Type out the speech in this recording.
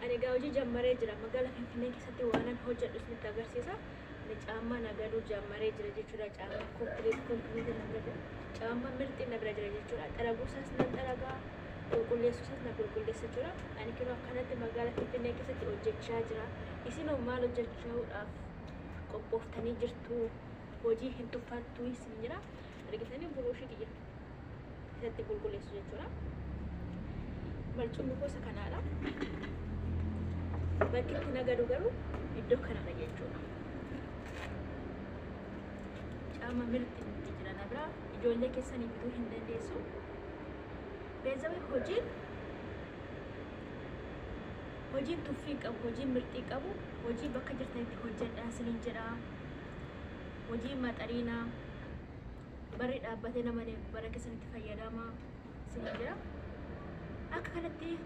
Ani gaawji jammaree jira magaalaa Finfinnee keessatti waanan hojjedhu isinitti agarsiisa. Ani caammaa nagaduu jammaree jira jechuudha. Caammaa kompiliit nagaduu. Caammaa mirxii na bira jira jechuudha. Xaraguusaas nan xaragaa, qulqulleessuusaas na qulqulleessa jechuudha. Ani kunoo akkanatti magaalaa Finfinnee keessatti hojjechaa jira. Isinoo maal hojjechuudhaaf qophooftanii jirtu? Hojii hin tuffattuu isin jira. Argitanii buruushii kiyya keessatti qulqulleessu jechuudha. Barcumni gosa kanaadha. Bakki itti nagadu garuu iddoo kanadha jechuudha. Caammaa mirxii jira na bira. Ijoollee keessanii bituu hin dandeessu. Beezawee hojiin tuffii qabu, hojiin mirxii qabu, hojii bakka jirtanitti hojjedhaa isiniin jedha. Hojii maxariinaa barri dhaabbatee nama bara keessanitti fayyadama isiniin jedha. Akka kanatti